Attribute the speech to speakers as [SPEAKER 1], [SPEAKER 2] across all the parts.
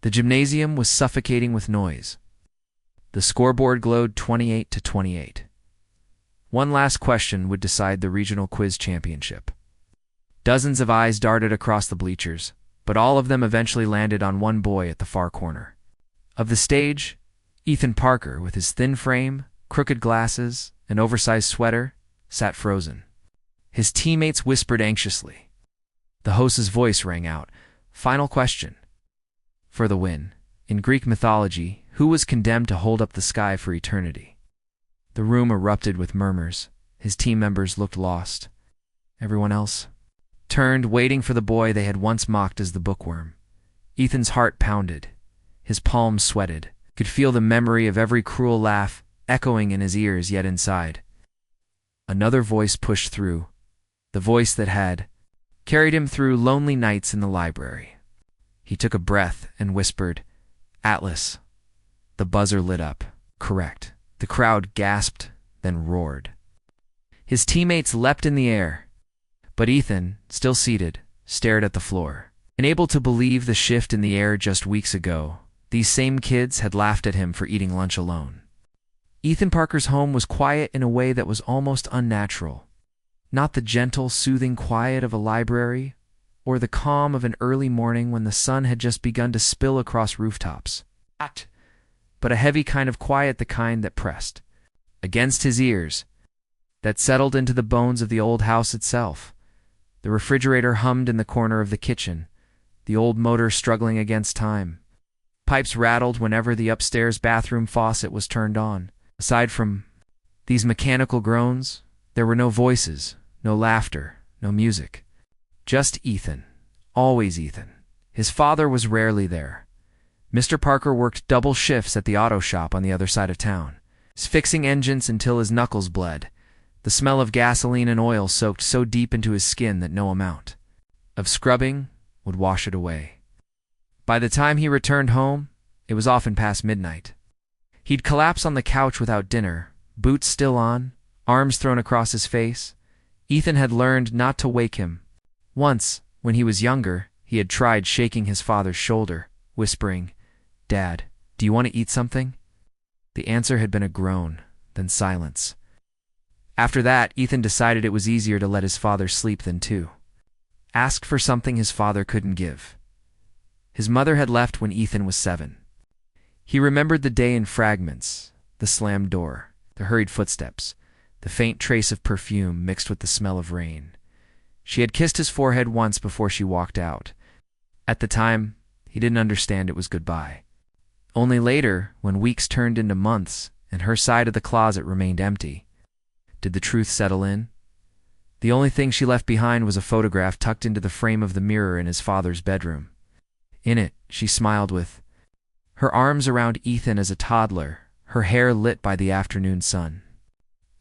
[SPEAKER 1] The gymnasium was suffocating with noise. The scoreboard glowed 28-28. One last question would decide the regional quiz championship. Dozens of eyes darted across the bleachers, but all of them eventually landed on one boy at the far corner of the stage. Ethan Parker, with his thin frame, crooked glasses, and oversized sweater, sat frozen. His teammates whispered anxiously. The host's voice rang out. Final question. For the win. In Greek mythology, who was condemned to hold up the sky for eternity? The room erupted with murmurs. His team members looked lost. Everyone else turned, waiting for the boy they had once mocked as the Bookworm. Ethan's heart pounded. His palms sweated. He could feel the memory of every cruel laugh echoing in his ears, yet inside. Another voice pushed through, the voice that had carried him through lonely nights in the library. He took a breath and whispered, "Atlas." The buzzer lit up. Correct. The crowd gasped, then roared. His teammates leapt in the air, but Ethan, still seated, stared at the floor. Unable to believe the shift in the air just weeks ago, these same kids had laughed at him for eating lunch alone. Ethan Parker's home was quiet in a way that was almost unnatural. Not the gentle, soothing quiet of a library, or the calm of an early morning when the sun had just begun to spill across rooftops. But a heavy kind of quiet, the kind that pressed against his ears, that settled into the bones of the old house itself. The refrigerator hummed in the corner of the kitchen, the old motor struggling against time. Pipes rattled whenever the upstairs bathroom faucet was turned on. Aside from these mechanical groans, there were no voices, no laughter, no music. Just Ethan. Always Ethan. His father was rarely there. Mr. Parker worked double shifts at the auto shop on the other side of town, fixing engines until his knuckles bled. The smell of gasoline and oil soaked so deep into his skin that no amount of scrubbing would wash it away. By the time he returned home, it was often past midnight. He'd collapse on the couch without dinner, boots still on, arms thrown across his face. Ethan had learned not to wake him. Once, when he was younger, he had tried shaking his father's shoulder, whispering, "Dad, do you want to eat something?" The answer had been a groan, then silence. After that, Ethan decided it was easier to let his father sleep than to ask for something his father couldn't give. His mother had left when Ethan was 7. He remembered the day in fragments, the slammed door, the hurried footsteps, the faint trace of perfume mixed with the smell of rain. She had kissed his forehead once before she walked out. At the time, he didn't understand it was goodbye. Only later, when weeks turned into months and her side of the closet remained empty, did the truth settle in. The only thing she left behind was a photograph tucked into the frame of the mirror in his father's bedroom. In it, she smiled with her arms around Ethan as a toddler, her hair lit by the afternoon sun.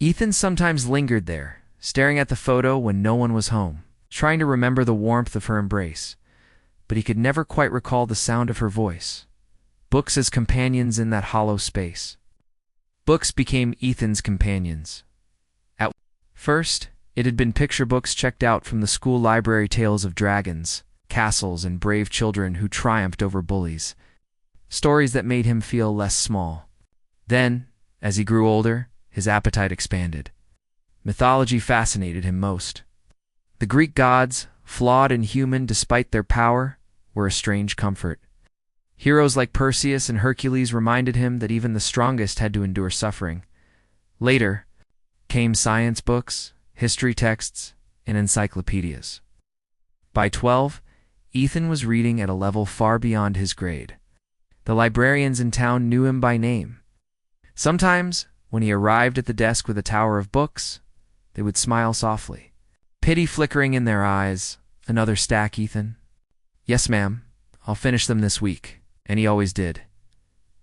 [SPEAKER 1] Ethan sometimes lingered there, staring at the photo when no one was home, trying to remember the warmth of her embrace, but he could never quite recall the sound of her voice. Books as companions in that hollow space. Books became Ethan's companions. At first, it had been picture books checked out from the school library, tales of dragons, castles, and brave children who triumphed over bullies. Stories that made him feel less small. Then, as he grew older, his appetite expanded. Mythology fascinated him most. The Greek gods, flawed and human despite their power, were a strange comfort. Heroes like Perseus and Hercules reminded him that even the strongest had to endure suffering. Later came science books, history texts, and encyclopedias. By 12, Ethan was reading at a level far beyond his grade. The librarians in town knew him by name. Sometimes, when he arrived at the desk with a tower of books, they would smile softly, pity flickering in their eyes. "Another stack, Ethan?" "Yes, ma'am. I'll finish them this week." And he always did.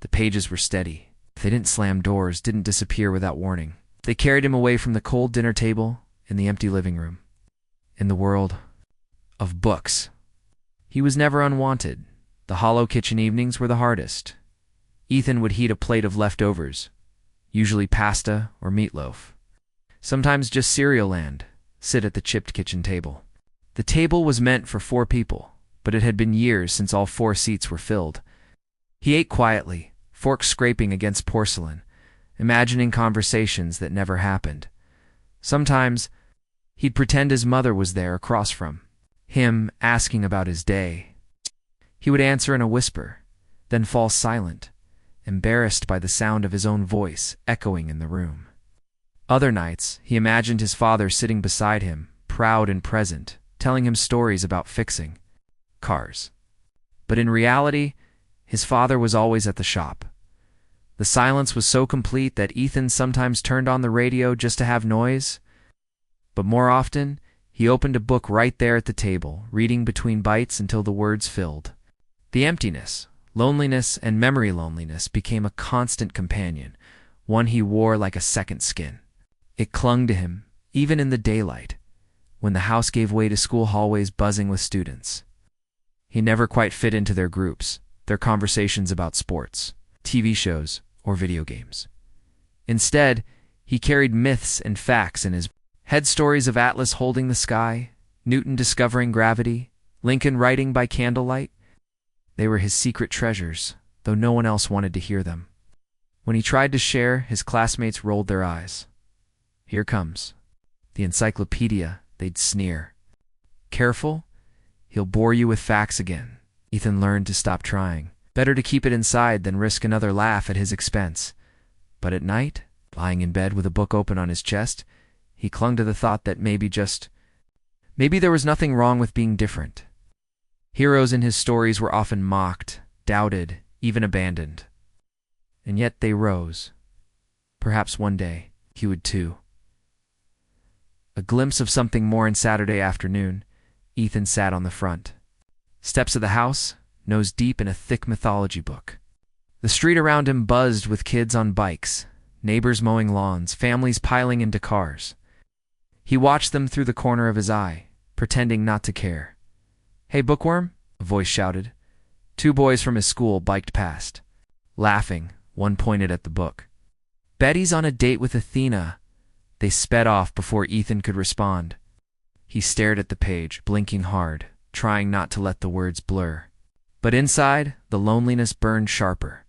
[SPEAKER 1] The pages were steady. They didn't slam doors, didn't disappear without warning. They carried him away from the cold dinner table and the empty living room. In the world of books, he was never unwanted. The hollow kitchen evenings were the hardest. Ethan would heat a plate of leftovers, usually pasta or meatloaf. Sometimes just cereal, and sit at the chipped kitchen table. The table was meant for 4 people, but it had been years since all 4 seats were filled. He ate quietly, fork scraping against porcelain, imagining conversations that never happened. Sometimes, he'd pretend his mother was there across from him, asking about his day. He would answer in a whisper, then fall silent, embarrassed by the sound of his own voice echoing in the room. Other nights, he imagined his father sitting beside him, proud and present, telling him stories about fixing cars. But in reality, his father was always at the shop. The silence was so complete that Ethan sometimes turned on the radio just to have noise. But more often, he opened a book right there at the table, reading between bites until the words filled. The emptiness, loneliness, and memory loneliness became a constant companion, one he wore like a second skin. It clung to him, even in the daylight, when the house gave way to school hallways buzzing with students. He never quite fit into their groups, their conversations about sports, TV shows, or video games. Instead, he carried myths and facts in his head, stories of Atlas holding the sky, Newton discovering gravity, Lincoln writing by candlelight. They were his secret treasures, though no one else wanted to hear them. When he tried to share, his classmates rolled their eyes. "Here comes the encyclopedia," they'd sneer. "Careful, he'll bore you with facts again." Ethan learned to stop trying. Better to keep it inside than risk another laugh at his expense. But at night, lying in bed with a book open on his chest, he clung to the thought that maybe there was nothing wrong with being different. Heroes in his stories were often mocked, doubted, even abandoned. And yet they rose. Perhaps one day, he would too. A glimpse of something more in Saturday afternoon, Ethan sat on the front steps of the house, nose deep in a thick mythology book. The street around him buzzed with kids on bikes, neighbors mowing lawns, families piling into cars. He watched them through the corner of his eye, pretending not to care. "Hey, Bookworm," a voice shouted. Two boys from his school biked past. Laughing, one pointed at the book. "Betty's on a date with Athena." They sped off before Ethan could respond. He stared at the page, blinking hard, trying not to let the words blur. But inside, the loneliness burned sharper.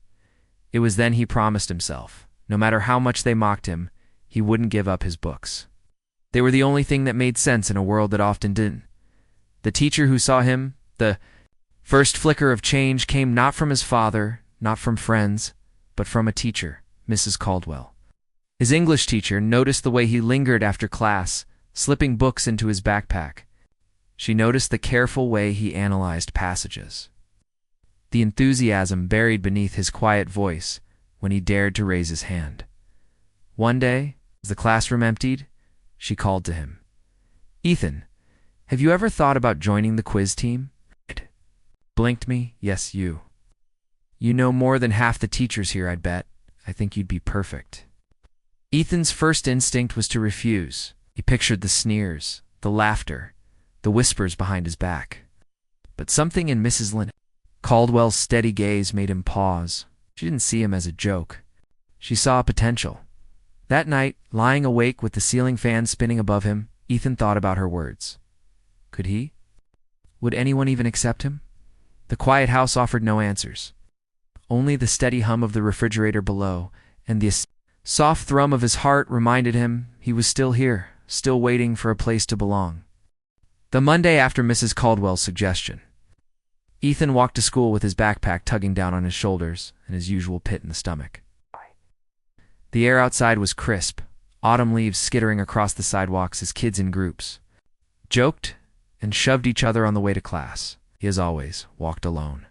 [SPEAKER 1] It was then he promised himself, no matter how much they mocked him, he wouldn't give up his books. They were the only thing that made sense in a world that often didn't. The teacher who saw him, the first flicker of change, came not from his father, not from friends, but from a teacher, Mrs. Caldwell. His English teacher noticed the way he lingered after class, slipping books into his backpack. She noticed the careful way he analyzed passages. The enthusiasm buried beneath his quiet voice when he dared to raise his hand. One day, as the classroom emptied, she called to him. "Ethan, have you ever thought about joining the quiz team?" Blinked me. "Yes, you. You know more than half the teachers here, I'd bet. I think you'd be perfect." Ethan's first instinct was to refuse. He pictured the sneers, the laughter, the whispers behind his back. But something in Mrs. Caldwell's steady gaze made him pause. She didn't see him as a joke. She saw a potential. That night, lying awake with the ceiling fan spinning above him, Ethan thought about her words. Could he? Would anyone even accept him? The quiet house offered no answers. Only the steady hum of the refrigerator below, and the soft thrum of his heart reminded him he was still here, still waiting for a place to belong. The Monday after Mrs. Caldwell's suggestion, Ethan walked to school with his backpack tugging down on his shoulders and his usual pit in the stomach. The air outside was crisp, autumn leaves skittering across the sidewalks as kids in groups joked and shoved each other on the way to class. He, as always, walked alone.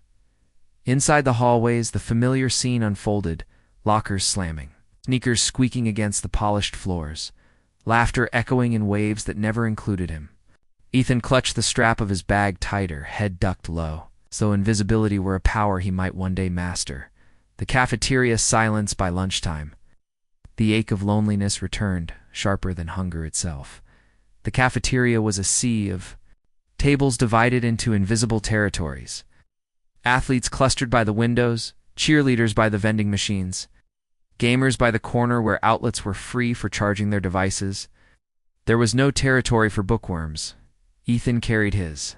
[SPEAKER 1] Inside the hallways, the familiar scene unfolded, lockers slamming, sneakers squeaking against the polished floors, laughter echoing in waves that never included him. Ethan clutched the strap of his bag tighter, head ducked low, as though invisibility were a power he might one day master. The cafeteria silenced by lunchtime. The ache of loneliness returned, sharper than hunger itself. The cafeteria was a sea of tables divided into invisible territories. Athletes clustered by the windows, cheerleaders by the vending machines, gamers by the corner where outlets were free for charging their devices. There was no territory for bookworms. Ethan carried his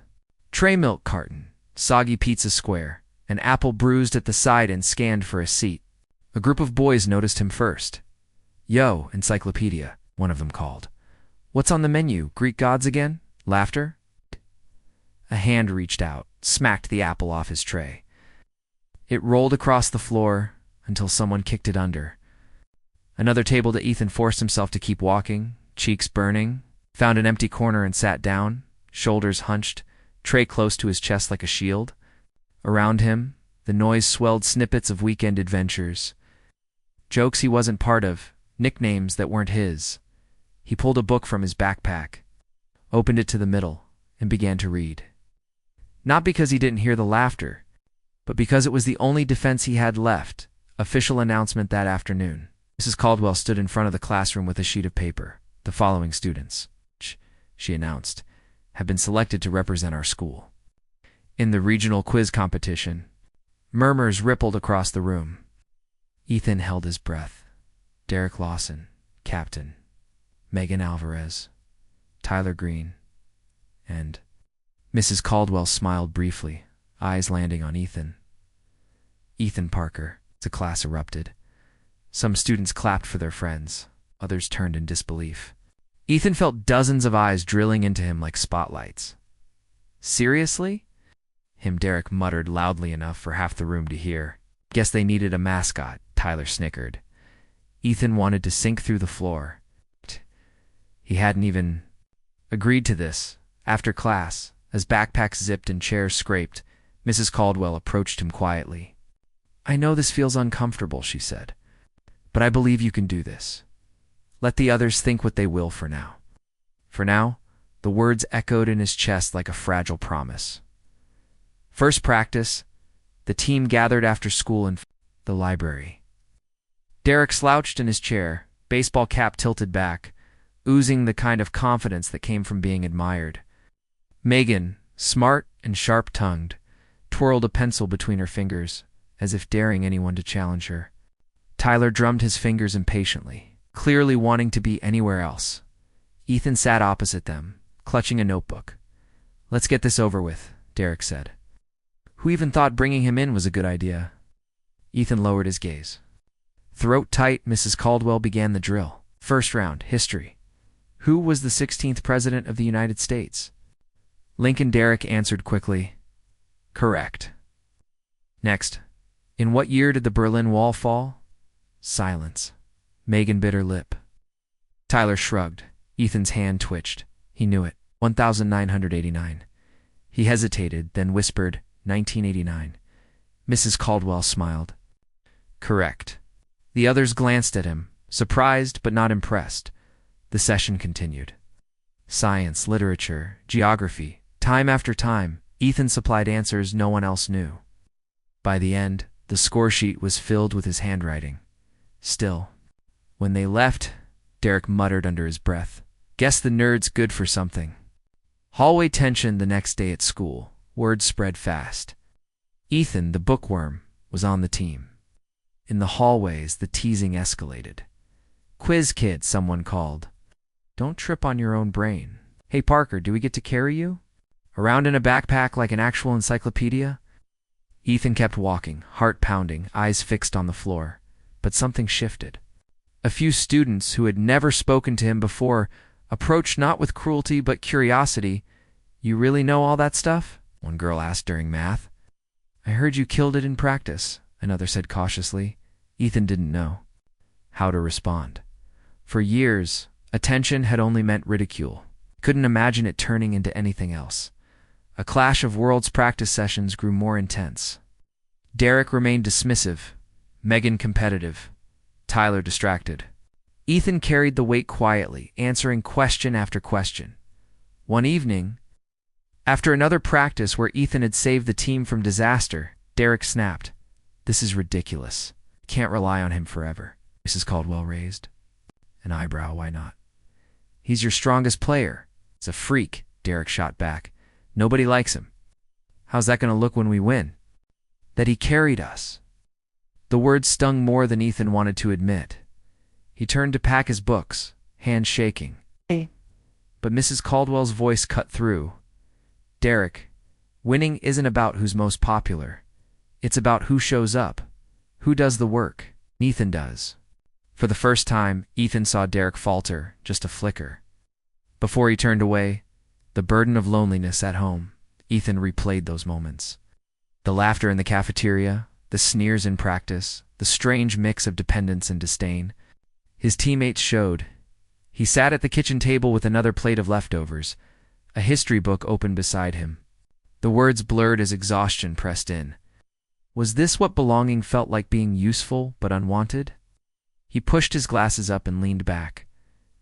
[SPEAKER 1] tray milk carton, soggy pizza square, an apple bruised at the side and scanned for a seat. A group of boys noticed him first. "Yo, encyclopedia," one of them called. "What's on the menu? Greek gods again?" Laughter. A hand reached out, smacked the apple off his tray. It rolled across the floor until someone kicked it under. Another table to Ethan forced himself to keep walking, cheeks burning, found an empty corner and sat down, shoulders hunched, tray close to his chest like a shield. Around him, the noise swelled snippets of weekend adventures. Jokes he wasn't part of, nicknames that weren't his. He pulled a book from his backpack, opened it to the middle, and began to read. Not because he didn't hear the laughter, but because it was the only defense he had left. Official announcement that afternoon. Mrs. Caldwell stood in front of the classroom with a sheet of paper. "The following students," she announced, "have been selected to represent our school in the regional quiz competition." Murmurs rippled across the room. Ethan held his breath. Derek Lawson, captain. Megan Alvarez, Tyler Green, and Mrs. Caldwell smiled briefly, eyes landing on Ethan. "Ethan Parker." The class erupted. Some students clapped for their friends. Others turned in disbelief. Ethan felt dozens of eyes drilling into him like spotlights. "Seriously?" Derek muttered loudly enough for half the room to hear. "Guess they needed a mascot," Tyler snickered. Ethan wanted to sink through the floor. He hadn't even agreed to this. After class, as backpacks zipped and chairs scraped, Mrs. Caldwell approached him quietly. "I know this feels uncomfortable," she said, "but I believe you can do this. Let the others think what they will for now." For now, the words echoed in his chest like a fragile promise. First practice, the team gathered after school in the library. Derek slouched in his chair, baseball cap tilted back, oozing the kind of confidence that came from being admired. Megan, smart and sharp-tongued, twirled a pencil between her fingers, as if daring anyone to challenge her. Tyler drummed his fingers impatiently, clearly wanting to be anywhere else. Ethan sat opposite them, clutching a notebook. "Let's get this over with," Derek said. "Who even thought bringing him in was a good idea?" Ethan lowered his gaze. Throat tight, Mrs. Caldwell began the drill. First round, history. Who was the 16th President of the United States? Lincoln. Derek answered quickly. "Correct." Next, in what year did the Berlin Wall fall? Silence. Megan bit her lip. Tyler shrugged. Ethan's hand twitched. He knew it. 1989. He hesitated, then whispered, 1989. Mrs. Caldwell smiled. "Correct." The others glanced at him, surprised but not impressed. The session continued. Science, literature, geography. Time after time, Ethan supplied answers no one else knew. By the end, the score sheet was filled with his handwriting. Still, when they left, Derek muttered under his breath, "Guess the nerd's good for something." Hallway tension the next day at school. Word spread fast. Ethan, the bookworm, was on the team. In the hallways, the teasing escalated. "Quiz kid," someone called. "Don't trip on your own brain." "Hey Parker, do we get to carry you around in a backpack like an actual encyclopedia?" Ethan kept walking, heart pounding, eyes fixed on the floor. But something shifted. A few students who had never spoken to him before approached not with cruelty but curiosity. "You really know all that stuff?" one girl asked during math. "I heard you killed it in practice," another said cautiously. Ethan didn't know how to respond. For years, attention had only meant ridicule. Couldn't imagine it turning into anything else. A clash of worlds practice sessions grew more intense. Derek remained dismissive, Megan competitive, Tyler distracted. Ethan carried the weight quietly, answering question after question. One evening, after another practice where Ethan had saved the team from disaster, Derek snapped. "This is ridiculous. Can't rely on him forever." Mrs. Caldwell raised an eyebrow. "Why not?" "He's your strongest player." "It's a freak," Derek shot back. "Nobody likes him." "How's that going to look when we win?" "That he carried us." The words stung more than Ethan wanted to admit. He turned to pack his books, hands shaking. "Hey." But Mrs. Caldwell's voice cut through. "Derek, winning isn't about who's most popular. It's about who shows up, who does the work. Ethan does. For the first time, Ethan saw Derek falter, just a flicker. Before he turned away, the burden of loneliness at home, Ethan replayed those moments. The laughter in the cafeteria, the sneers in practice, the strange mix of dependence and disdain. His teammates showed. He sat at the kitchen table with another plate of leftovers, a history book open beside him. The words blurred as exhaustion pressed in. Was this what belonging felt like, being useful but unwanted? He pushed his glasses up and leaned back.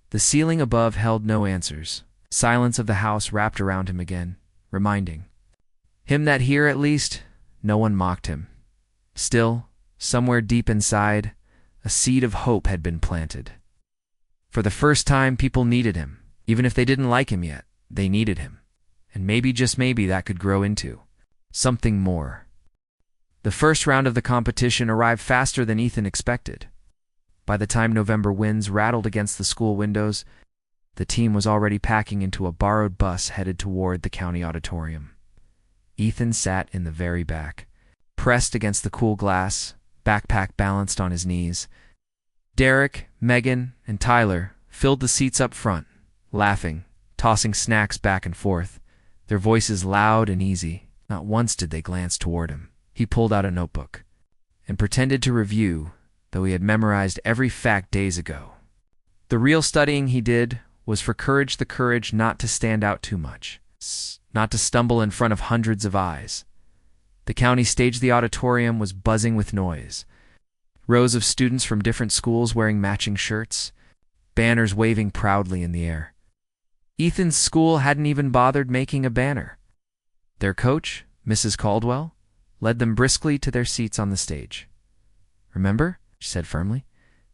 [SPEAKER 1] The ceiling above held no answers. Silence of the house wrapped around him again, reminding him that here, at least, no one mocked him. Still, somewhere deep inside, a seed of hope had been planted. For the first time, people needed him. Even if they didn't like him yet, they needed him. And maybe, just maybe, that could grow into something more. The first round of the competition arrived faster than Ethan expected. By the time November winds rattled against the school windows, the team was already packing into a borrowed bus headed toward the county auditorium. Ethan sat in the very back, pressed against the cool glass, backpack balanced on his knees. Derek, Megan, and Tyler filled the seats up front, laughing, tossing snacks back and forth, their voices loud and easy. Not once did they glance toward him. He pulled out a notebook and pretended to review, though he had memorized every fact days ago. The real studying he did was for courage, the courage not to stand out too much, not to stumble in front of hundreds of eyes. The county stage, the auditorium, was buzzing with noise. Rows of students from different schools wearing matching shirts, banners waving proudly in the air. Ethan's school hadn't even bothered making a banner. Their coach, Mrs. Caldwell, led them briskly to their seats on the stage. "Remember," she said firmly,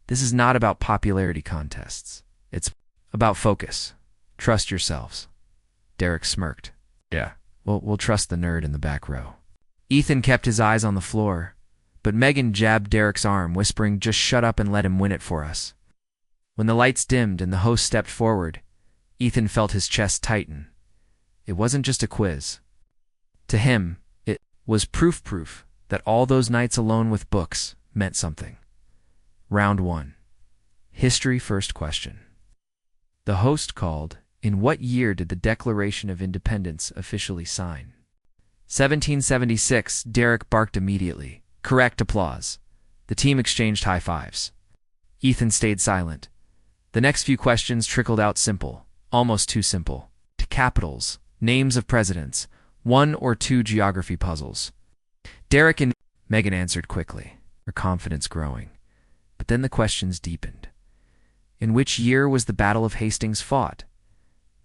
[SPEAKER 1] "this is not about popularity contests. It's about focus. Trust yourselves." Derek smirked. "Yeah, we'll trust the nerd in the back row." Ethan kept his eyes on the floor, but Megan jabbed Derek's arm, whispering, "Just shut up and let him win it for us." When the lights dimmed and the host stepped forward, Ethan felt his chest tighten. It wasn't just a quiz. To him, it was proof that all those nights alone with books meant something. Round 1. History first question. The host called, "In what year did the Declaration of Independence officially sign?" 1776, Derek barked immediately. Correct. Applause. The team exchanged high fives. Ethan stayed silent. The next few questions trickled out simple, almost too simple. To capitals, names of presidents, 1 or 2 geography puzzles. Derek and Megan answered quickly, her confidence growing. But then the questions deepened. In which year was the Battle of Hastings fought?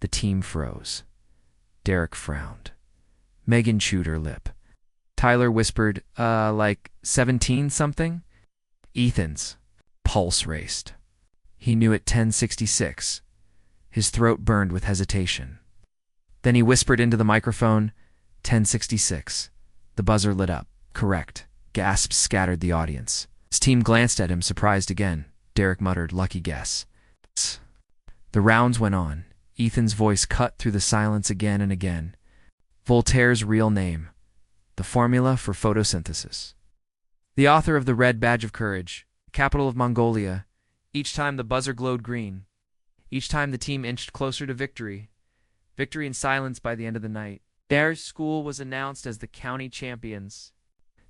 [SPEAKER 1] The team froze. Derek frowned. Megan chewed her lip. Tyler whispered, like 17-something? Ethan's pulse raced. He knew it, 1066. His throat burned with hesitation. Then he whispered into the microphone, 1066. The buzzer lit up. Correct. Gasps scattered the audience. His team glanced at him, surprised again. Derek muttered, "Lucky guess." The rounds went on. Ethan's voice cut through the silence again and again. Voltaire's real name. The formula for photosynthesis. The author of the Red Badge of Courage. Capital of Mongolia. Each time the buzzer glowed green. Each time the team inched closer to victory. Victory in silence by the end of the night. Their school was announced as the county champions.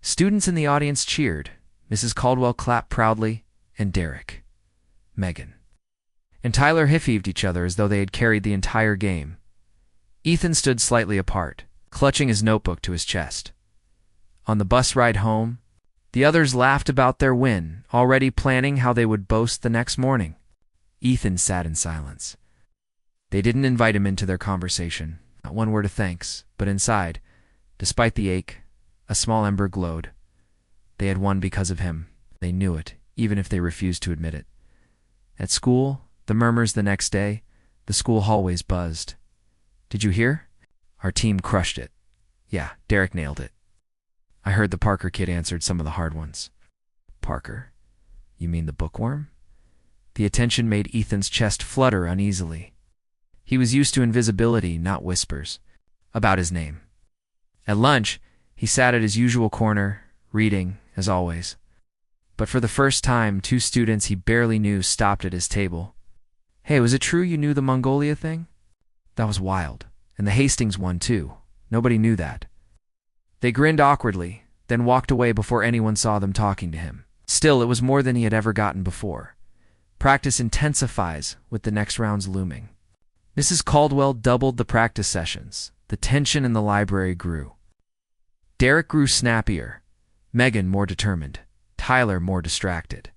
[SPEAKER 1] Students in the audience cheered. Mrs. Caldwell clapped proudly, and Derek, Megan, and Tyler high-fived each other as though they had carried the entire game. Ethan stood slightly apart, clutching his notebook to his chest. On the bus ride home, the others laughed about their win, already planning how they would boast the next morning. Ethan sat in silence. They didn't invite him into their conversation, not one word of thanks, but inside, despite the ache, a small ember glowed. They had won because of him. They knew it, even if they refused to admit it. At school, the murmurs the next day, the school hallways buzzed. "Did you hear? Our team crushed it." "Yeah, Derek nailed it." "I heard the Parker kid answered some of the hard ones." "Parker? You mean the Bookworm?" The attention made Ethan's chest flutter uneasily. He was used to invisibility, not whispers, about his name. At lunch, he sat at his usual corner, reading, as always. But for the first time, two students he barely knew stopped at his table. "Hey, was it true you knew the Mongolia thing?" That was wild. And the Hastings one, too. Nobody knew that. They grinned awkwardly, then walked away before anyone saw them talking to him. Still, it was more than he had ever gotten before. Practice intensifies with the next rounds looming. Mrs. Caldwell doubled the practice sessions. The tension in the library grew. Derek grew snappier, Megan more determined, Tyler more distracted.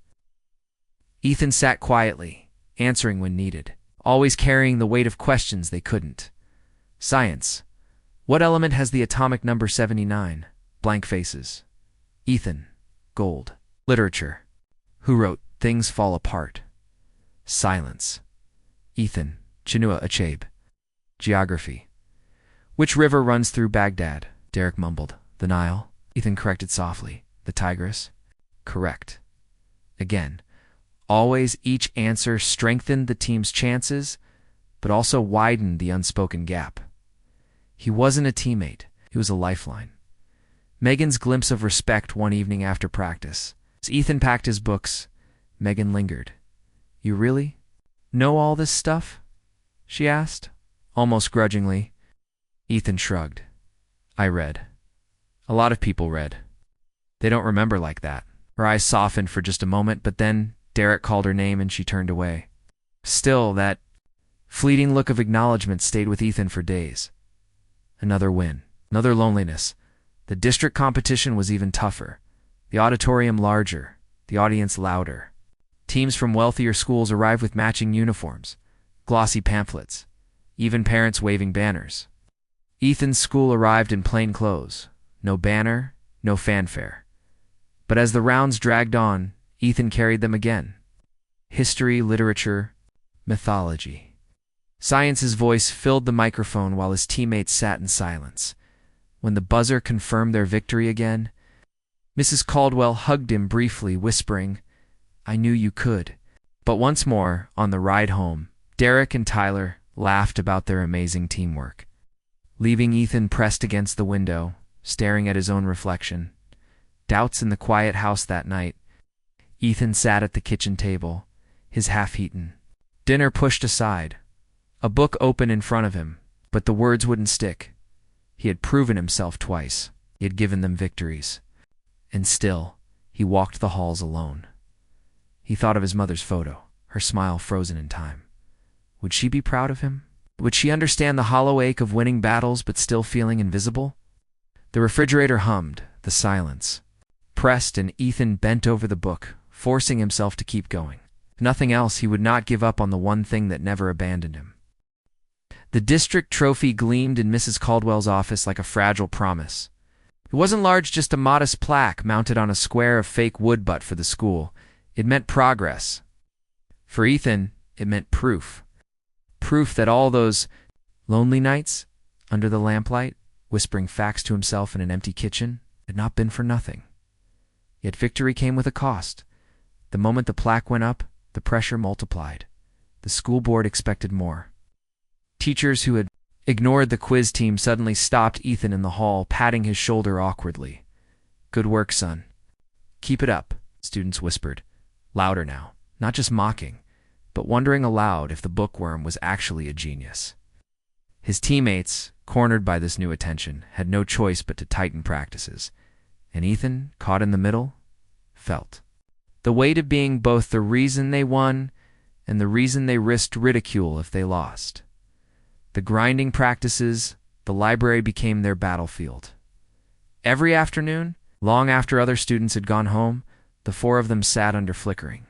[SPEAKER 1] Ethan sat quietly, answering when needed, always carrying the weight of questions they couldn't. Science. What element has the atomic number 79? Blank faces. Ethan. Gold. Literature. Who wrote Things Fall Apart? Silence. Ethan. Chinua Achebe. Geography. Which river runs through Baghdad? Derek mumbled. The Nile. Ethan corrected softly. The Tigris. Correct. Again. Always each answer strengthened the team's chances, but also widened the unspoken gap. He wasn't a teammate. He was a lifeline. Megan's glimpse of respect one evening after practice. As Ethan packed his books, Megan lingered. "You really know all this stuff?" she asked, almost grudgingly. Ethan shrugged. "I read. A lot of people read. They don't remember like that." Her eyes softened for just a moment, but then Derek called her name and she turned away. Still, that fleeting look of acknowledgement stayed with Ethan for days. Another win. Another loneliness. The district competition was even tougher. The auditorium larger. The audience louder. Teams from wealthier schools arrived with matching uniforms, glossy pamphlets, even parents waving banners. Ethan's school arrived in plain clothes. No banner, no fanfare. But as the rounds dragged on, Ethan carried them again. History, literature, mythology. Science's voice filled the microphone while his teammates sat in silence. When the buzzer confirmed their victory again, Mrs. Caldwell hugged him briefly, whispering, "I knew you could." But once more, on the ride home, Derek and Tyler laughed about their amazing teamwork. Leaving Ethan pressed against the window, staring at his own reflection. Doubts in the quiet house that night, Ethan sat at the kitchen table, his half-eaten dinner pushed aside, a book open in front of him, but the words wouldn't stick. He had proven himself twice. He had given them victories. And still, he walked the halls alone. He thought of his mother's photo, her smile frozen in time. Would she be proud of him? Would she understand the hollow ache of winning battles but still feeling invisible? The refrigerator hummed, the silence. Pressed, and Ethan bent over the book, forcing himself to keep going. If nothing else, he would not give up on the one thing that never abandoned him. The district trophy gleamed in Mrs. Caldwell's office like a fragile promise. It wasn't large, just a modest plaque mounted on a square of fake wood butt for the school. It meant progress. For Ethan, it meant proof. Proof that all those lonely nights, under the lamplight, whispering facts to himself in an empty kitchen, had not been for nothing. Yet victory came with a cost. The moment the plaque went up, the pressure multiplied. The school board expected more. Teachers who had ignored the quiz team suddenly stopped Ethan in the hall, patting his shoulder awkwardly. "Good work, son." "Keep it up," students whispered. Louder now, not just mocking, but wondering aloud if the bookworm was actually a genius. His teammates, cornered by this new attention, had no choice but to tighten practices. And Ethan, caught in the middle, felt the weight of being both the reason they won and the reason they risked ridicule if they lost. The grinding practices, the library became their battlefield. Every afternoon, long after other students had gone home, the four of them sat under flickering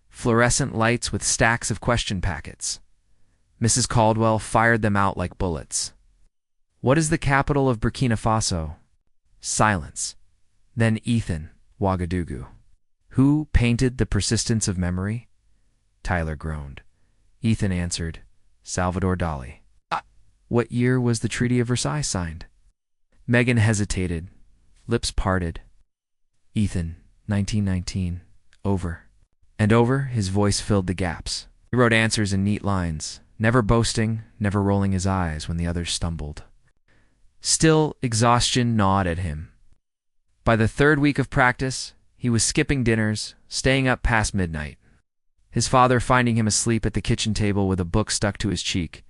[SPEAKER 1] fluorescent lights with stacks of question packets. Mrs. Caldwell fired them out like bullets. "What is the capital of Burkina Faso?" Silence. Then Ethan, Ouagadougou. "Who painted The Persistence of Memory?" Tyler groaned. Ethan answered, "Salvador Dali." "What year was the Treaty of Versailles signed?" Megan hesitated, lips parted. Ethan, 1919. Over. And over, his voice filled the gaps. He wrote answers in neat lines, never boasting, never rolling his eyes when the others stumbled. Still, exhaustion gnawed at him. By the third week of practice, he was skipping dinners, staying up past midnight. His father finding him asleep at the kitchen table with a book stuck to his cheek.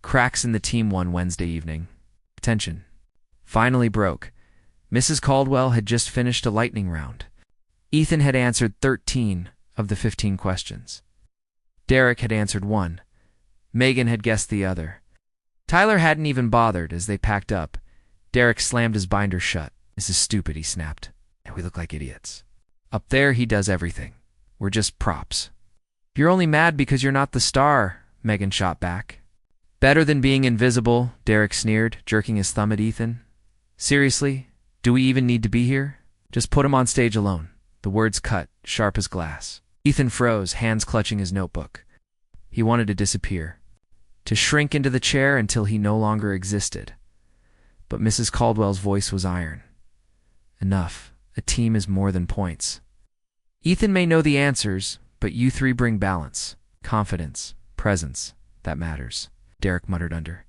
[SPEAKER 1] Cracks in the team one Wednesday evening. Tension finally broke. Mrs. Caldwell had just finished a lightning round. Ethan had answered 13 of the 15 questions. Derek had answered 1. Megan had guessed the other. Tyler hadn't even bothered as they packed up. Derek slammed his binder shut. "This is stupid," he snapped. "We look like idiots. Up there, he does everything. We're just props." "You're only mad because you're not the star," Megan shot back. "Better than being invisible," Derek sneered, jerking his thumb at Ethan. "Seriously, do we even need to be here? Just put him on stage alone." The words cut, sharp as glass. Ethan froze, hands clutching his notebook. He wanted to disappear, to shrink into the chair until he no longer existed. But Mrs. Caldwell's voice was iron. "Enough. A team is more than points. Ethan may know the answers, but you three bring balance, confidence, presence. That matters," Derek muttered under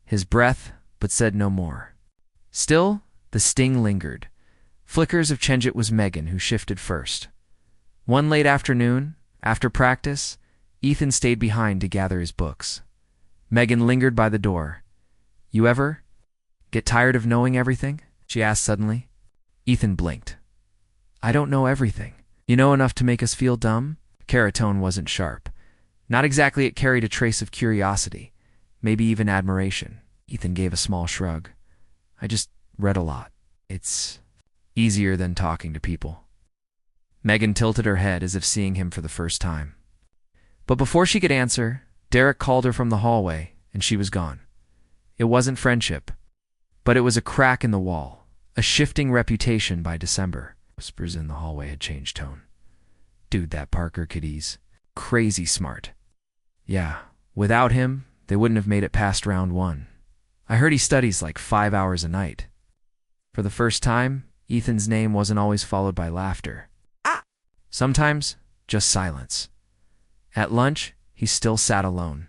[SPEAKER 1] his breath, but said no more. Still, the sting lingered. Flickers of change. It was Megan who shifted first. One late afternoon, after practice, Ethan stayed behind to gather his books. Megan lingered by the door. "You ever get tired of knowing everything?" she asked suddenly. Ethan blinked. "I don't know everything. You know enough to make us feel dumb?" Kara's tone wasn't sharp. Not exactly. It carried a trace of curiosity, maybe even admiration. Ethan gave a small shrug. "I just read a lot. It's easier than talking to people." Megan tilted her head as if seeing him for the first time. But before she could answer, Derek called her from the hallway, and she was gone. It wasn't friendship, but it was a crack in the wall, a shifting reputation by December. Whispers in the hallway had changed tone. "Dude, that Parker kid's crazy smart. Yeah, without him, they wouldn't have made it past round 1. I heard he studies like 5 hours a night." For the first time, Ethan's name wasn't always followed by laughter. Sometimes, just silence. At lunch, he still sat alone.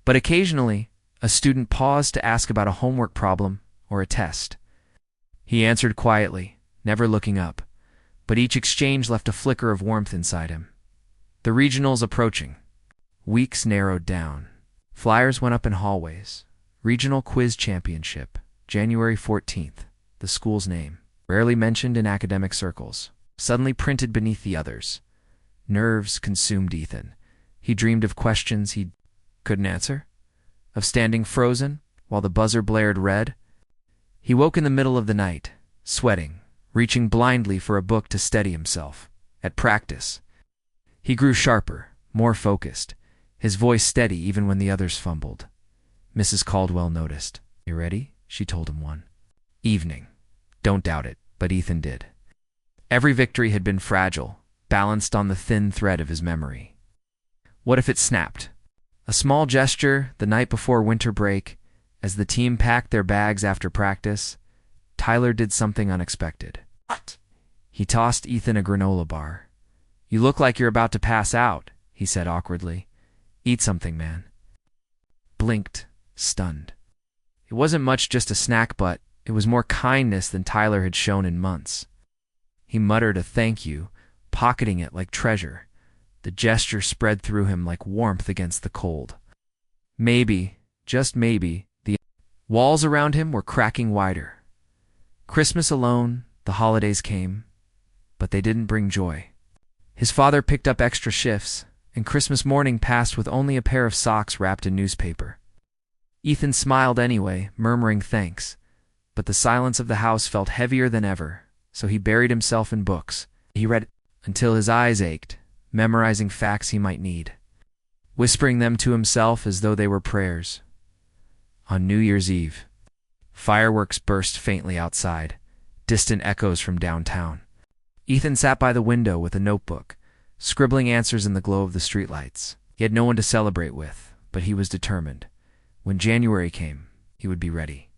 [SPEAKER 1] But occasionally, a student paused to ask about a homework problem or a test. He answered quietly, never looking up, but each exchange left a flicker of warmth inside him. The regionals approaching. Weeks narrowed down. Flyers went up in hallways. Regional Quiz Championship, January 14th, the school's name, rarely mentioned in academic circles, suddenly printed beneath the others. Nerves consumed Ethan. He dreamed of questions he couldn't answer, of standing frozen while the buzzer blared red. He woke in the middle of the night, sweating, reaching blindly for a book to steady himself. At practice, he grew sharper, more focused, his voice steady even when the others fumbled. Mrs. Caldwell noticed. "You ready?" she told him one evening. Don't doubt it, but Ethan did. Every victory had been fragile, balanced on the thin thread of his memory. What if it snapped? A small gesture the night before winter break, as the team packed their bags after practice, Tyler did something unexpected. "What?" He tossed Ethan a granola bar. "You look like you're about to pass out," he said awkwardly. "Eat something, man." Blinked, stunned. It wasn't much, just a snack, but it was more kindness than Tyler had shown in months. He muttered a thank you, pocketing it like treasure. The gesture spread through him like warmth against the cold. Maybe, just maybe, the walls around him were cracking wider. Christmas alone, the holidays came, but they didn't bring joy. His father picked up extra shifts, and Christmas morning passed with only a pair of socks wrapped in newspaper. Ethan smiled anyway, murmuring thanks, but the silence of the house felt heavier than ever, so he buried himself in books. He read until his eyes ached, memorizing facts he might need, whispering them to himself as though they were prayers. On New Year's Eve, fireworks burst faintly outside, distant echoes from downtown. Ethan sat by the window with a notebook, scribbling answers in the glow of the streetlights. He had no one to celebrate with, but he was determined. When January came, he would be ready.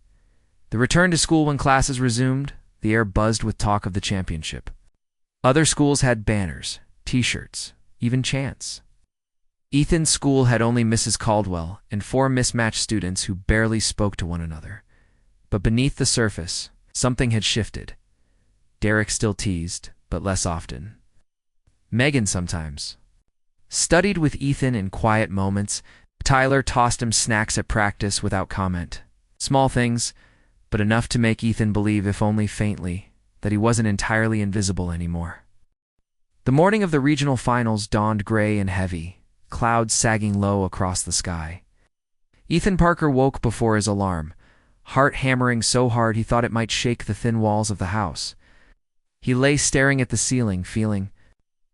[SPEAKER 1] The return to school when classes resumed, the air buzzed with talk of the championship. Other schools had banners, T-shirts, even chants. Ethan's school had only Mrs. Caldwell and 4 mismatched students who barely spoke to one another. But beneath the surface, something had shifted. Derek still teased, but less often. Megan sometimes studied with Ethan in quiet moments. Tyler tossed him snacks at practice without comment. Small things, but enough to make Ethan believe, if only faintly, that he wasn't entirely invisible anymore. The morning of the regional finals dawned gray and heavy, clouds sagging low across the sky. Ethan Parker woke before his alarm, heart hammering so hard he thought it might shake the thin walls of the house. He lay staring at the ceiling, feeling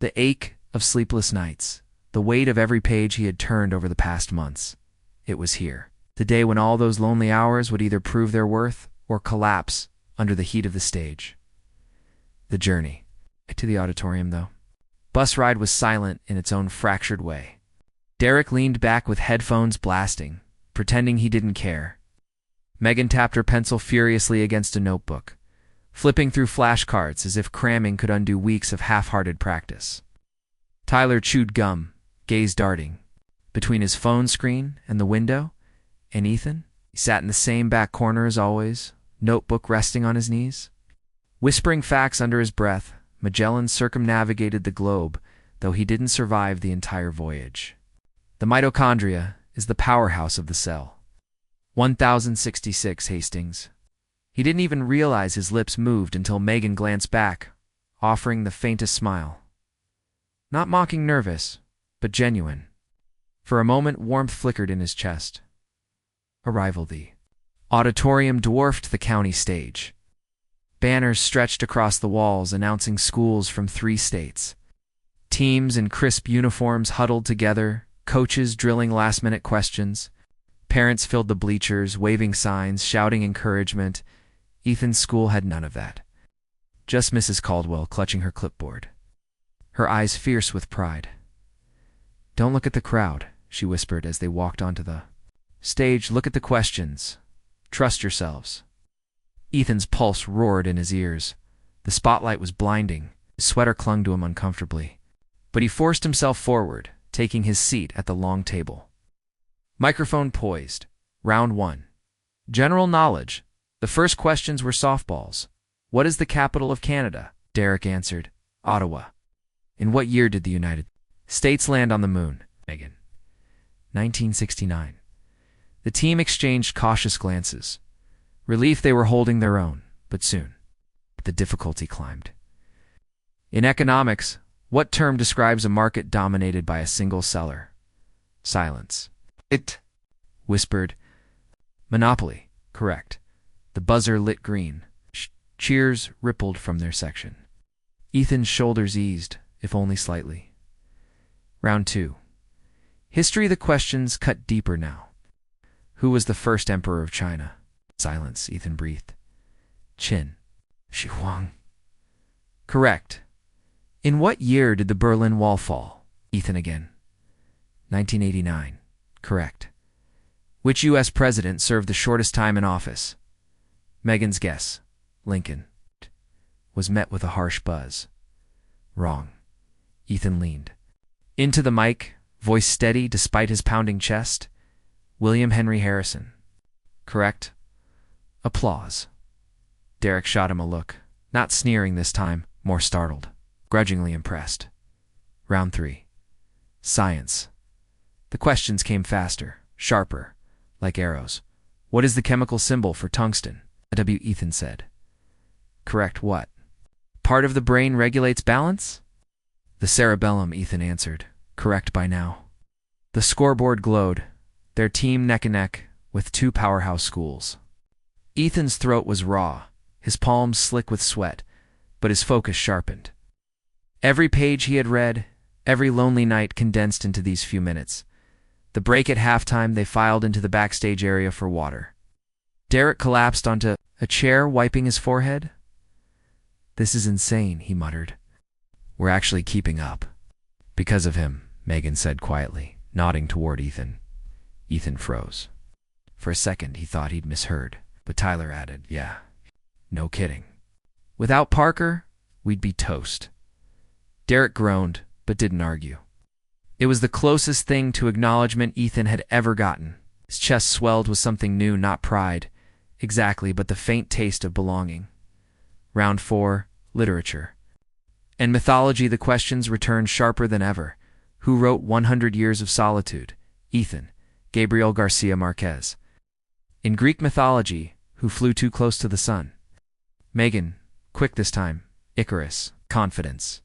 [SPEAKER 1] the ache of sleepless nights, the weight of every page he had turned over the past months. It was here, the day when all those lonely hours would either prove their worth or collapse under the heat of the stage. The journey to the auditorium, though. Bus ride was silent in its own fractured way. Derek leaned back with headphones blasting, pretending he didn't care. Megan tapped her pencil furiously against a notebook, flipping through flashcards as if cramming could undo weeks of half-hearted practice. Tyler chewed gum, gaze darting between his phone screen and the window, and Ethan, he sat in the same back corner as always, notebook resting on his knees. Whispering facts under his breath, Magellan circumnavigated the globe, though he didn't survive the entire voyage. The mitochondria is the powerhouse of the cell. 1066 Hastings. He didn't even realize his lips moved until Megan glanced back, offering the faintest smile. Not mocking nervous, but genuine. For a moment warmth flickered in his chest. Arrival. The auditorium dwarfed the county stage. Banners stretched across the walls announcing schools from 3 states. Teams in crisp uniforms huddled together, coaches drilling last-minute questions. Parents filled the bleachers, waving signs, shouting encouragement. Ethan's school had none of that. Just Mrs. Caldwell clutching her clipboard, her eyes fierce with pride. "Don't look at the crowd," she whispered as they walked onto the stage. "Look at the questions. Trust yourselves." Ethan's pulse roared in his ears. The spotlight was blinding. His sweater clung to him uncomfortably. But he forced himself forward, taking his seat at the long table. Microphone poised. Round 1. General knowledge. The first questions were softballs. What is the capital of Canada? Derek answered. Ottawa. In what year did the United States land on the moon? Megan. 1969. The team exchanged cautious glances. Relief they were holding their own, but soon the difficulty climbed. In economics, what term describes a market dominated by a single seller? Silence. It whispered. Monopoly. Correct. The buzzer lit green. Cheers rippled from their section. Ethan's shoulders eased, if only slightly. Round 2. History. The questions cut deeper now. Who was the first emperor of China? Silence. Ethan breathed. Qin. Shi Huang. Correct. In what year did the Berlin Wall fall? Ethan again. 1989. Correct. Which U.S. president served the shortest time in office? Megan's guess. Lincoln. Was met with a harsh buzz. Wrong. Ethan leaned into the mic, voice steady despite his pounding chest. William Henry Harrison. Correct. Applause. Derek shot him a look, not sneering this time, more startled, grudgingly impressed. Round 3. Science. The questions came faster, sharper, like arrows. What is the chemical symbol for tungsten? W. Ethan said. Correct. What part of the brain regulates balance? The cerebellum, Ethan answered. Correct by now. The scoreboard glowed, their team neck and neck, with 2 powerhouse schools. Ethan's throat was raw, his palms slick with sweat, but his focus sharpened. Every page he had read, every lonely night condensed into these few minutes. The break at halftime, they filed into the backstage area for water. Derek collapsed onto a chair, wiping his forehead. This is insane, he muttered. We're actually keeping up. Because of him, Megan said quietly, nodding toward Ethan. Ethan froze. For a second, he thought he'd misheard, but Tyler added, yeah, no kidding. Without Parker, we'd be toast. Derek groaned, but didn't argue. It was the closest thing to acknowledgement Ethan had ever gotten. His chest swelled with something new, not pride, exactly, but the faint taste of belonging. Round 4, literature. In mythology, the questions returned sharper than ever. Who wrote 100 Years of Solitude? Ethan, Gabriel Garcia Marquez. In Greek mythology, who flew too close to the sun? Megan, quick this time. Icarus, confidence.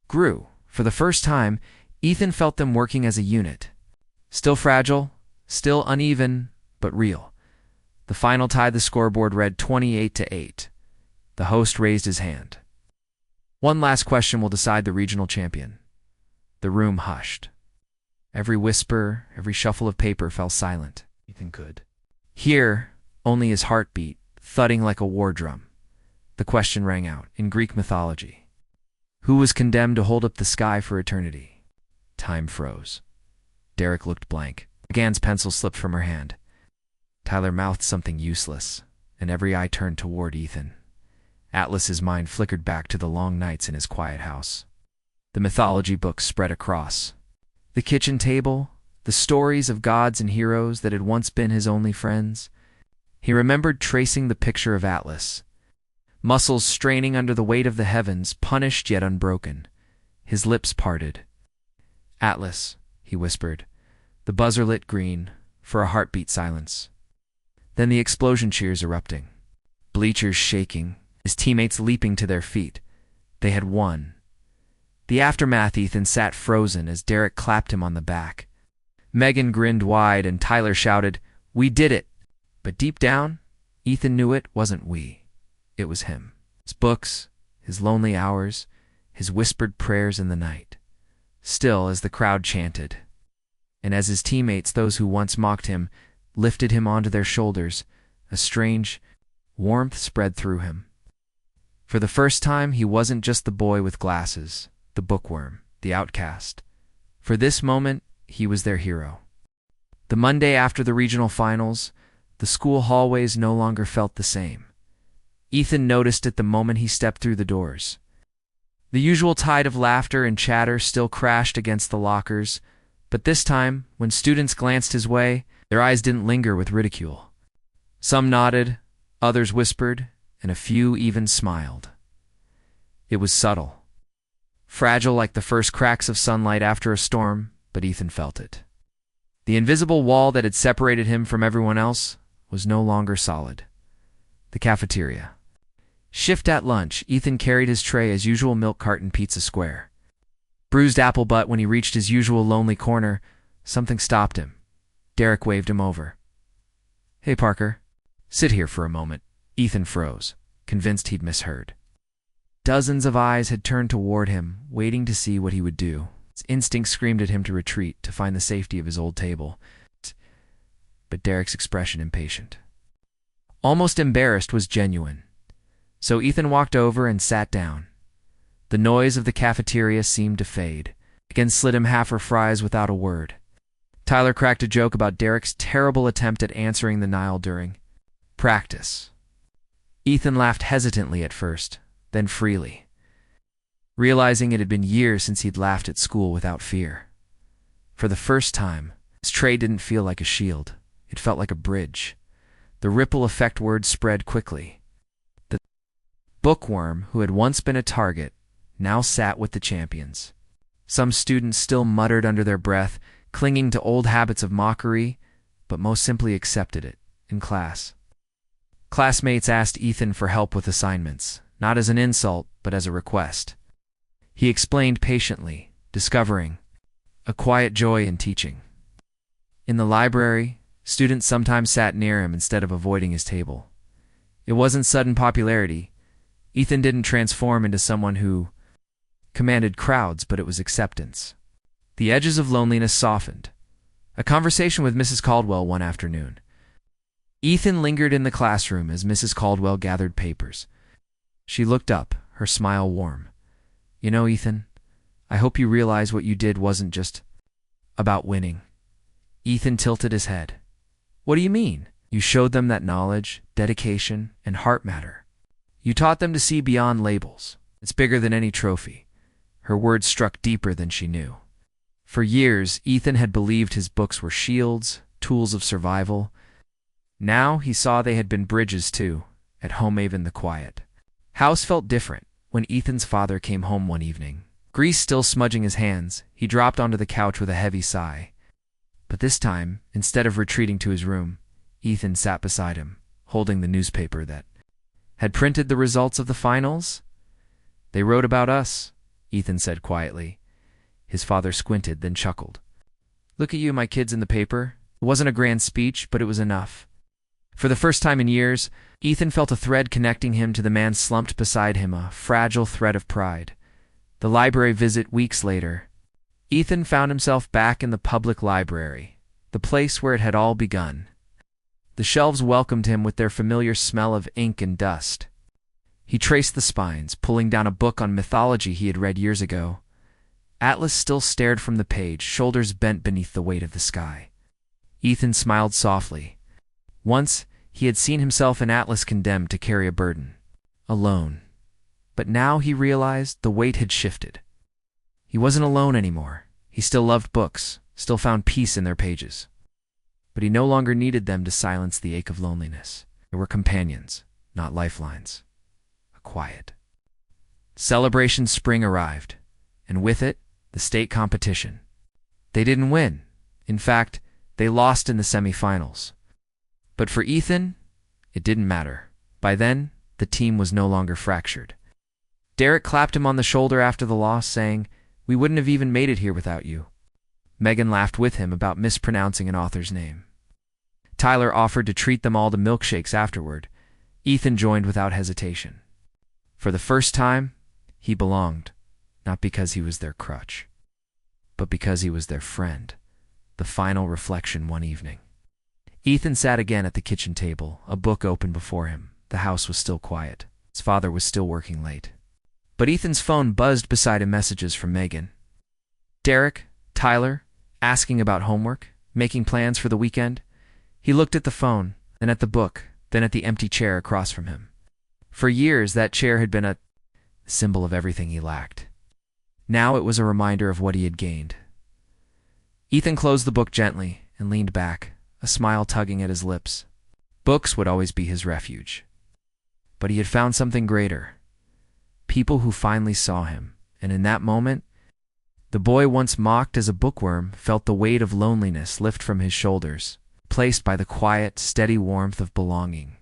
[SPEAKER 1] Grew. For the first time, Ethan felt them working as a unit. Still fragile, still uneven, but real. The final tie the scoreboard read 28-8. The host raised his hand. One last question will decide the regional champion. The room hushed. Every whisper, every shuffle of paper fell silent. Ethan could hear only his heartbeat, thudding like a war drum. The question rang out, in Greek mythology. Who was condemned to hold up the sky for eternity? Time froze. Derek looked blank. Megan's pencil slipped from her hand. Tyler mouthed something useless, and every eye turned toward Ethan. Atlas's mind flickered back to the long nights in his quiet house. The mythology books spread across. The kitchen table, the stories of gods and heroes that had once been his only friends. He remembered tracing the picture of Atlas. Muscles straining under the weight of the heavens, punished yet unbroken. His lips parted. Atlas, he whispered. The buzzer lit green, for a heartbeat silence. Then the explosion cheers erupting. Bleachers shaking, his teammates leaping to their feet. They had won. The aftermath, Ethan sat frozen as Derek clapped him on the back. Megan grinned wide and Tyler shouted, "We did it!" But deep down, Ethan knew it wasn't we. It was him. His books, his lonely hours, his whispered prayers in the night. Still as the crowd chanted. And as his teammates, those who once mocked him, lifted him onto their shoulders, a strange warmth spread through him. For the first time, he wasn't just the boy with glasses, the bookworm, the outcast. For this moment, he was their hero. The Monday after the regional finals, the school hallways no longer felt the same. Ethan noticed it the moment he stepped through the doors. The usual tide of laughter and chatter still crashed against the lockers, but this time, when students glanced his way, their eyes didn't linger with ridicule. Some nodded, others whispered, and a few even smiled. It was subtle. Fragile like the first cracks of sunlight after a storm, but Ethan felt it. The invisible wall that had separated him from everyone else was no longer solid. The cafeteria. Shift at lunch, Ethan carried his tray as usual milk carton pizza square. Bruised apple butt when he reached his usual lonely corner, something stopped him. Derek waved him over. "Hey, Parker. Sit here for a moment." Ethan froze, convinced he'd misheard. Dozens of eyes had turned toward him, waiting to see what he would do. His instinct screamed at him to retreat, to find the safety of his old table. But Derek's expression, impatient, almost embarrassed, was genuine. So Ethan walked over and sat down. The noise of the cafeteria seemed to fade. Megan slid him half her fries without a word. Tyler cracked a joke about Derek's terrible attempt at answering the Nile during practice. Ethan laughed hesitantly at first, then freely, realizing it had been years since he'd laughed at school without fear. For the first time, his tray didn't feel like a shield. It felt like a bridge. The ripple effect word spread quickly. The bookworm, who had once been a target, now sat with the champions. Some students still muttered under their breath, clinging to old habits of mockery, but most simply accepted it, in class. Classmates asked Ethan for help with assignments, not as an insult, but as a request. He explained patiently, discovering a quiet joy in teaching. In the library, students sometimes sat near him instead of avoiding his table. It wasn't sudden popularity. Ethan didn't transform into someone who commanded crowds, but it was acceptance. The edges of loneliness softened. A conversation with Mrs. Caldwell one afternoon. Ethan lingered in the classroom as Mrs. Caldwell gathered papers. She looked up, her smile warm. "You know, Ethan, I hope you realize what you did wasn't just about winning." Ethan tilted his head. "What do you mean?" "You showed them that knowledge, dedication, and heart matter. You taught them to see beyond labels. It's bigger than any trophy." Her words struck deeper than she knew. For years, Ethan had believed his books were shields, tools of survival. Now he saw they had been bridges too, at home, even the quiet house felt different when Ethan's father came home one evening. Grease still smudging his hands, he dropped onto the couch with a heavy sigh. But this time, instead of retreating to his room, Ethan sat beside him, holding the newspaper that had printed the results of the finals. "They wrote about us," Ethan said quietly. His father squinted, then chuckled. "Look at you, my kids, in the paper." It wasn't a grand speech, but it was enough. For the first time in years, Ethan felt a thread connecting him to the man slumped beside him, a fragile thread of pride. The library visit weeks later. Ethan found himself back in the public library, the place where it had all begun. The shelves welcomed him with their familiar smell of ink and dust. He traced the spines, pulling down a book on mythology he had read years ago. Atlas still stared from the page, shoulders bent beneath the weight of the sky. Ethan smiled softly. Once, he had seen himself in Atlas condemned to carry a burden, alone. But now he realized the weight had shifted. He wasn't alone anymore. He still loved books, still found peace in their pages. But he no longer needed them to silence the ache of loneliness. They were companions, not lifelines. A quiet. Celebration spring arrived, and with it, the state competition. They didn't win. In fact, they lost in the semifinals. But for Ethan, it didn't matter. By then, the team was no longer fractured. Derek clapped him on the shoulder after the loss, saying, "We wouldn't have even made it here without you." Megan laughed with him about mispronouncing an author's name. Tyler offered to treat them all to milkshakes afterward. Ethan joined without hesitation. For the first time, he belonged, not because he was their crutch, but because he was their friend. The final reflection one evening. Ethan sat again at the kitchen table, a book open before him. The house was still quiet. His father was still working late. But Ethan's phone buzzed beside him, messages from Megan. Derek, Tyler, asking about homework, making plans for the weekend. He looked at the phone, then at the book, then at the empty chair across from him. For years, that chair had been a symbol of everything he lacked. Now it was a reminder of what he had gained. Ethan closed the book gently and leaned back, a smile tugging at his lips. Books would always be his refuge. But he had found something greater. People who finally saw him, and in that moment, the boy once mocked as a bookworm felt the weight of loneliness lift from his shoulders, placed by the quiet, steady warmth of belonging.